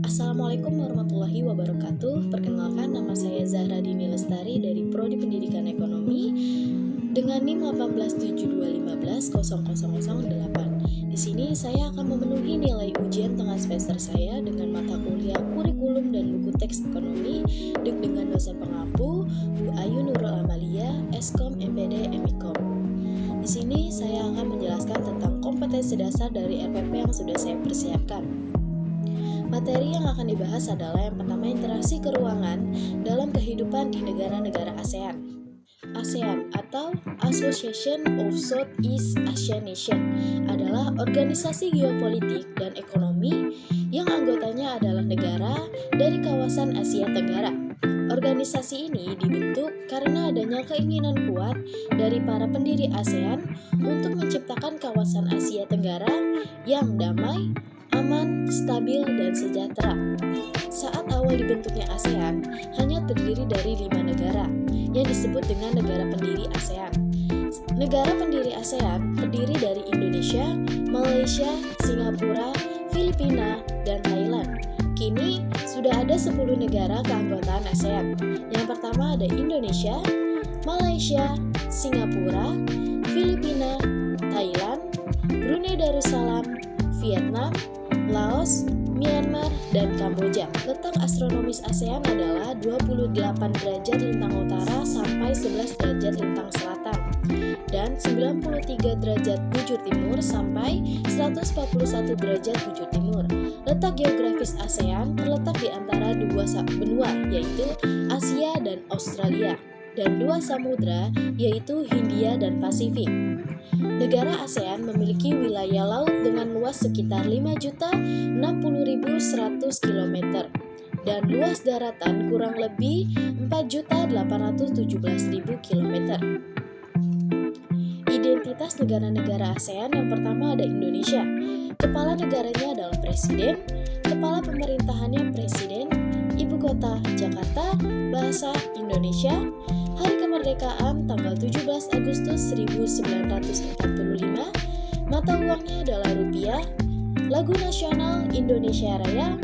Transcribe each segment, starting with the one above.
Assalamualaikum warahmatullahi wabarakatuh. Perkenalkan, nama saya Zahra Dini Lestari dari Prodi Pendidikan Ekonomi dengan NIM 18721500008. Di sini saya akan memenuhi nilai ujian tengah semester saya dengan mata kuliah kurikulum dan buku teks ekonomi dengan dosen pengampu Bu Ayu Nurul Amalia, Eskom MPD MIKOM. Di sini saya akan menjelaskan tentang kompetensi dasar dari RPP yang sudah saya persiapkan. Materi yang akan dibahas adalah yang pertama, interaksi keuangan dalam kehidupan di negara-negara ASEAN. ASEAN atau Association of Southeast Asian Nations adalah organisasi geopolitik dan ekonomi yang anggotanya adalah negara dari kawasan Asia Tenggara. Organisasi ini dibentuk karena adanya keinginan kuat dari para pendiri ASEAN untuk menciptakan kawasan Asia Tenggara yang damai, aman, stabil, dan sejahtera. Saat awal dibentuknya ASEAN, hanya terdiri dari 5 negara yang disebut dengan negara pendiri ASEAN. Negara pendiri ASEAN terdiri dari Indonesia, Malaysia, Singapura, Filipina, dan Thailand. Kini sudah ada 10 negara keanggotaan ASEAN. Yang pertama ada Indonesia, Malaysia, Singapura, Filipina, Thailand, Brunei Darussalam, Vietnam, Laos, Myanmar, dan Kamboja. Letak astronomis ASEAN adalah 28 derajat lintang utara sampai 11 derajat lintang selatan dan 93 derajat bujur timur sampai 141 derajat bujur timur. Letak geografis ASEAN terletak di antara dua benua, yaitu Asia dan Australia, dan dua samudra, yaitu Hindia dan Pasifik. Negara ASEAN memiliki wilayah laut dengan luas sekitar 5.060.100 km dan luas daratan kurang lebih 4.817.000 km. Identitas negara-negara ASEAN yang pertama ada Indonesia. Kepala negaranya adalah Presiden, kepala pemerintahannya Presiden, ibu kota Jakarta, bahasa Indonesia, hari kemerdekaan tanggal 17 Agustus 1945, mata uangnya adalah rupiah, lagu nasional Indonesia Raya,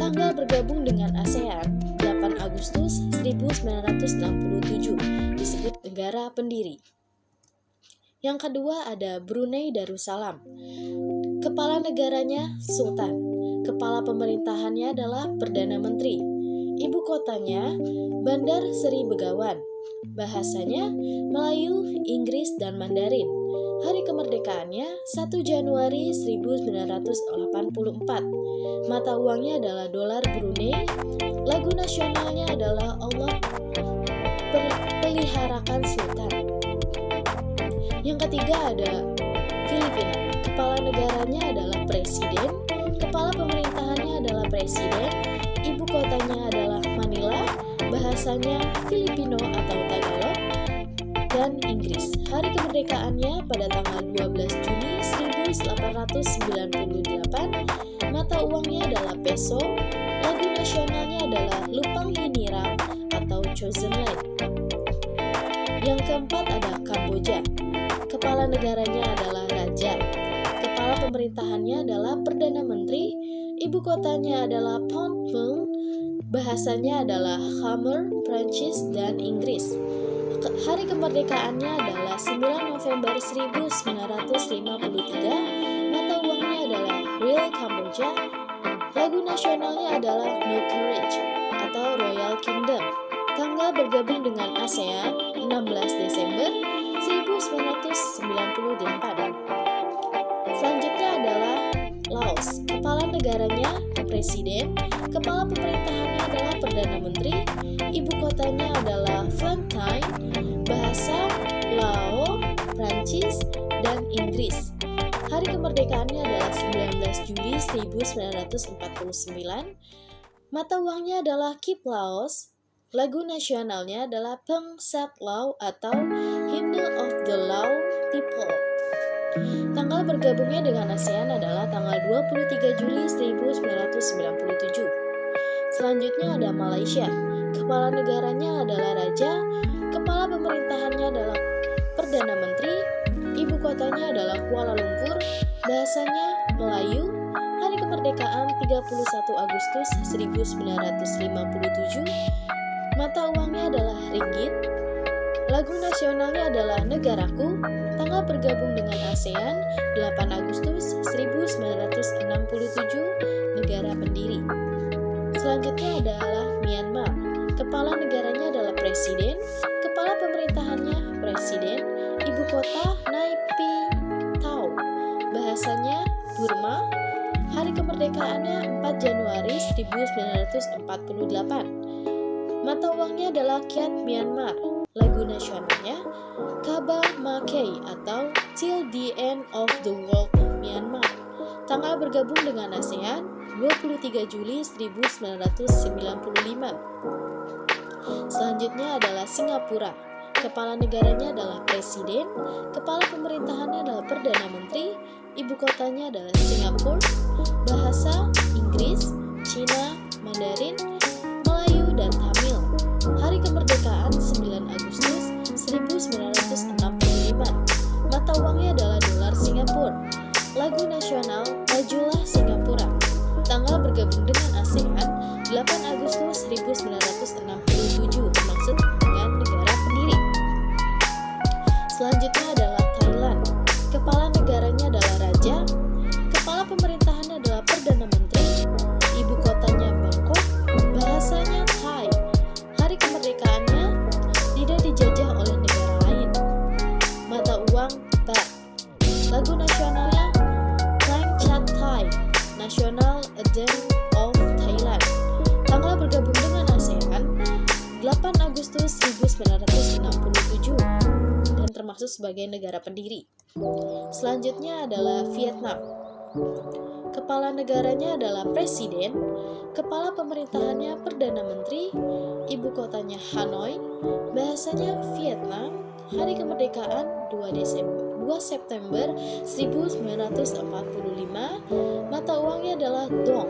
tanggal bergabung dengan ASEAN 8 Agustus 1967, disebut negara pendiri. Yang kedua ada Brunei Darussalam. Kepala negaranya Sultan, kepala pemerintahannya adalah Perdana Menteri, ibu kotanya Bandar Seri Begawan, bahasanya Melayu, Inggris, dan Mandarin. Hari kemerdekaannya 1 Januari 1984. Mata uangnya adalah dolar Brunei. Lagu nasionalnya adalah Allah Peliharakan Sultan. Yang ketiga ada Filipina. Kepala negaranya adalah Presiden, kepala pemerintahannya adalah Presiden, ibu kotanya adalah Manila, bahasanya Filipino atau Tagalog, dan Inggris. Hari kemerdekaannya pada tanggal 12 Juni 1898. Mata uangnya adalah peso. Lagu nasionalnya adalah Lupang Hiniram atau Chosen Land. Yang keempat ada Kamboja. Kepala negaranya adalah Raja. Kepala pemerintahannya adalah Perdana Menteri. Ibu kotanya adalah Phnom Penh. Bahasanya adalah Khmer, Prancis, dan Inggris. Hari kemerdekaannya adalah 9 November 1953. Mata uangnya adalah Real Kamboja. Lagu nasionalnya adalah No Courage atau Royal Kingdom. Tanggal bergabung dengan ASEAN 16 Desember 1998. Selanjutnya adalah Laos. Kepala negaranya Presiden, kepala pemerintahannya adalah Perdana Menteri, ibu kotanya adalah Vientiane, bahasa Lao, Prancis, dan Inggris. Hari kemerdekaannya adalah 19 Juli 1949. Mata uangnya adalah Kip Laos. Lagu nasionalnya adalah Peng Sat Lao atau Hymn of the Lao People. Tanggal bergabungnya dengan ASEAN adalah tanggal 23 Juli 1997. Selanjutnya ada Malaysia. Kepala negaranya adalah Raja, kepala pemerintahannya adalah Perdana Menteri, ibu kotanya adalah Kuala Lumpur, bahasanya Melayu. Hari kemerdekaan kemerdekaan 31 Agustus 1957. Mata uangnya adalah ringgit. Lagu nasionalnya adalah Negaraku. Tanggal bergabung dengan ASEAN 8 Agustus 1967, negara pendiri. Selanjutnya adalah Myanmar. Kepala negaranya adalah Presiden. Kepala pemerintahannya Presiden. Ibu kota Naypyidaw. Bahasanya Burma. Hari kemerdekaannya 4 Januari 1948. Mata uangnya adalah Kyat Myanmar. Lagu nasionalnya Kaba Mackay atau Till the End of the World Myanmar. Tanggal bergabung dengan ASEAN 23 Juli 1995. Selanjutnya adalah Singapura. Kepala negaranya adalah Presiden. Kepala pemerintahannya adalah Perdana Menteri. Ibu kotanya adalah Singapura. Bahasa Inggris, Cina, Mandarin, Melayu, dan Tamil. Hari kemerdekaan 9 Agustus 1965. Mata uangnya adalah dolar Singapura. Lagu nasional Majulah Singapura. Tanggal bergabung dengan ASEAN 8 Agustus 1967, termaksud dengan negara pendiri. Selanjutnya adalah Thailand. Kepala negaranya adalah Raja. Kepala pemerintahannya adalah Perdana Menteri. Ibu kotanya Bangkok. Bahasanya Thai. Hari kemerdekaannya tidak dijajah oleh negara lain. Mata uang Baht. Lagu nasionalnya Klang Chat Thai, National Anthem of Thailand. Tanggal bergabung dengan ASEAN 8 Agustus 1967 dan termasuk sebagai negara pendiri. Selanjutnya adalah Vietnam. Kepala negaranya adalah Presiden. Kepala pemerintahannya Perdana Menteri. Ibu kotanya Hanoi. Bahasanya Vietnam. Hari kemerdekaan 2 September 1945. Mata uangnya adalah Dong.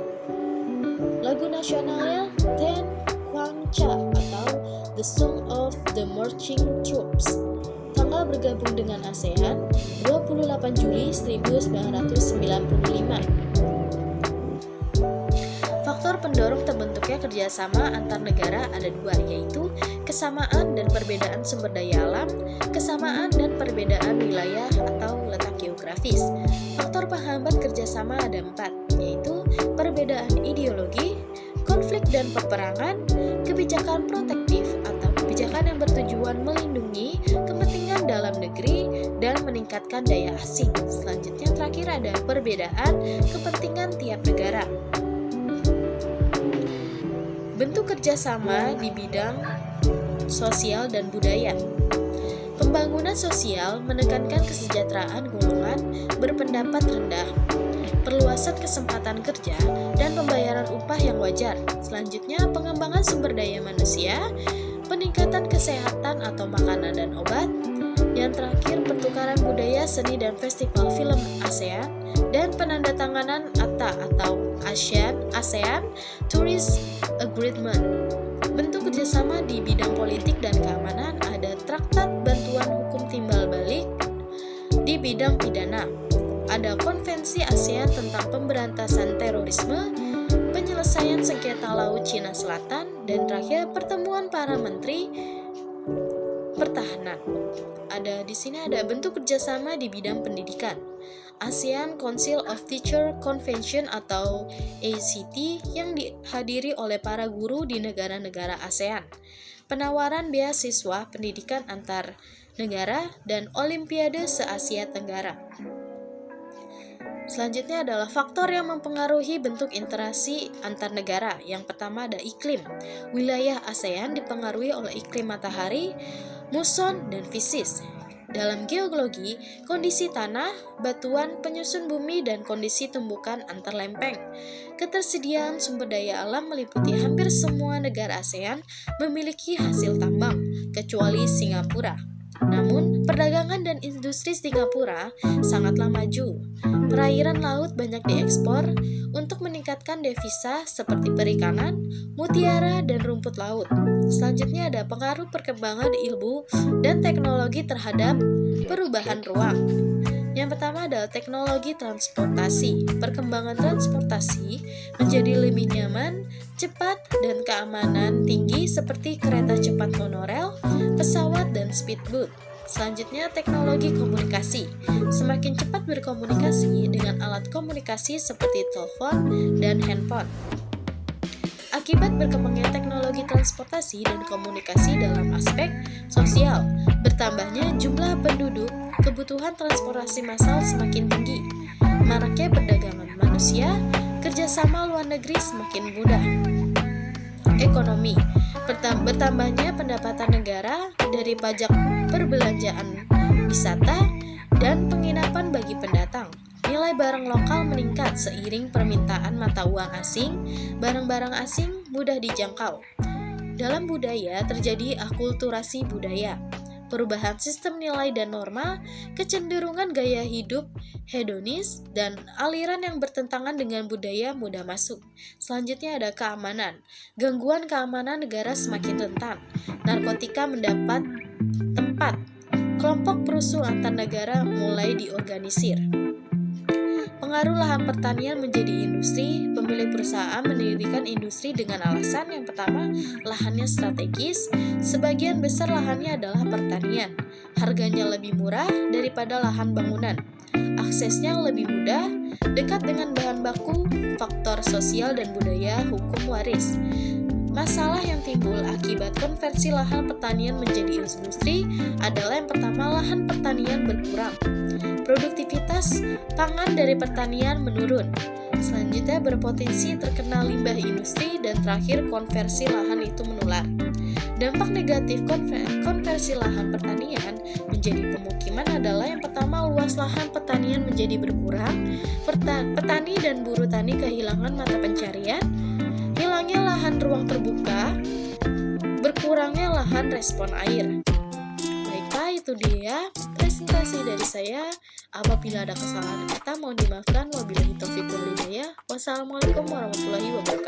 Lagu nasionalnya Ten Quang Cha atau The Song of the Marching Troops. Tanggal bergabung dengan ASEAN 28 Juli 1995. Faktor pendorong terbentuknya kerjasama antar negara ada dua, yaitu kesamaan dan perbedaan sumber daya alam, kesamaan dan perbedaan wilayah atau letak geografis. Faktor penghambat kerjasama ada 4, yaitu perbedaan ideologi, konflik dan peperangan, kebijakan protektif atau kebijakan yang bertujuan melindungi kepentingan dalam negeri dan meningkatkan daya asing. Selanjutnya terakhir ada perbedaan kepentingan tiap negara. Bentuk kerjasama di bidang sosial dan budaya. Pembangunan sosial menekankan kesejahteraan golongan berpendapat rendah, perluasan kesempatan kerja, dan pembayaran upah yang wajar. Selanjutnya, pengembangan sumber daya manusia, peningkatan kesehatan atau makanan dan obat. Yang terakhir, pertukaran budaya, seni, dan festival film ASEAN, dan penandatanganan ATA atau ASEAN Tourist Agreement. Bentuk kerjasama di bidang politik dan keamanan ada Traktat Bantuan Hukum Timbal Balik di bidang pidana. Ada Konvensi ASEAN tentang pemberantasan terorisme, penyelesaian sengketa laut Cina Selatan, dan terakhir pertemuan para menteri pertahanan. Di sini ada bentuk kerjasama di bidang pendidikan. ASEAN Council of Teacher Convention atau ACT yang dihadiri oleh para guru di negara-negara ASEAN. Penawaran beasiswa pendidikan antar negara dan Olimpiade se-Asia Tenggara. Selanjutnya adalah faktor yang mempengaruhi bentuk interaksi antar negara. Yang pertama ada iklim. Wilayah ASEAN dipengaruhi oleh iklim matahari, muson, dan fisis. Dalam geologi, kondisi tanah, batuan, penyusun bumi, dan kondisi tumbukan antar lempeng. Ketersediaan sumber daya alam meliputi hampir semua negara ASEAN memiliki hasil tambang, kecuali Singapura. Namun, perdagangan dan industri Singapura sangatlah maju. Perairan laut banyak diekspor untuk meningkatkan devisa seperti perikanan, mutiara, dan rumput laut. Selanjutnya ada pengaruh perkembangan ilmu dan teknologi terhadap perubahan ruang. Yang pertama adalah teknologi transportasi. Perkembangan transportasi menjadi lebih nyaman, cepat, dan keamanan tinggi seperti kereta cepat monorel, pesawat, dan speedboat. Selanjutnya, teknologi komunikasi. Semakin cepat berkomunikasi dengan alat komunikasi seperti telepon dan handphone. Akibat berkembangnya teknologi transportasi dan komunikasi dalam aspek sosial, bertambahnya jumlah penduduk, kebutuhan transportasi massal semakin tinggi, maraknya perdagangan manusia, kerjasama luar negeri semakin mudah. Ekonomi, bertambahnya pendapatan negara dari pajak perbelanjaan wisata dan penginapan bagi pendatang. Nilai barang lokal meningkat seiring permintaan mata uang asing, barang-barang asing mudah dijangkau. Dalam budaya terjadi akulturasi budaya, perubahan sistem nilai dan norma, kecenderungan gaya hidup hedonis, dan aliran yang bertentangan dengan budaya mudah masuk. Selanjutnya ada keamanan. Gangguan keamanan negara semakin rentan. Narkotika mendapat tempat. Kelompok perusuh antar negara mulai diorganisir. Pengaruh lahan pertanian menjadi industri. Pemilik perusahaan mendirikan industri dengan alasan yang pertama, lahannya strategis. Sebagian besar lahannya adalah pertanian. Harganya lebih murah daripada lahan bangunan. Aksesnya lebih mudah, dekat dengan bahan baku, faktor sosial dan budaya, hukum waris. Masalah yang timbul akibat konversi lahan pertanian menjadi industri adalah yang pertama, lahan pertanian berkurang. Produktivitas pangan dari pertanian menurun. Selanjutnya berpotensi terkena limbah industri, dan terakhir konversi lahan itu menular. Dampak negatif konversi lahan pertanian menjadi pemukiman adalah yang pertama, luas lahan pertanian menjadi berkurang. Petani dan buruh tani kehilangan mata pencarian. Hilangnya lahan ruang terbuka, berkurangnya lahan respon air. Baiklah, itu dia presentasi dari saya. Apabila ada kesalahan kata mohon dimaafkan. Wabillahi taufiq wal hidayah. Wassalamualaikum warahmatullahi wabarakatuh.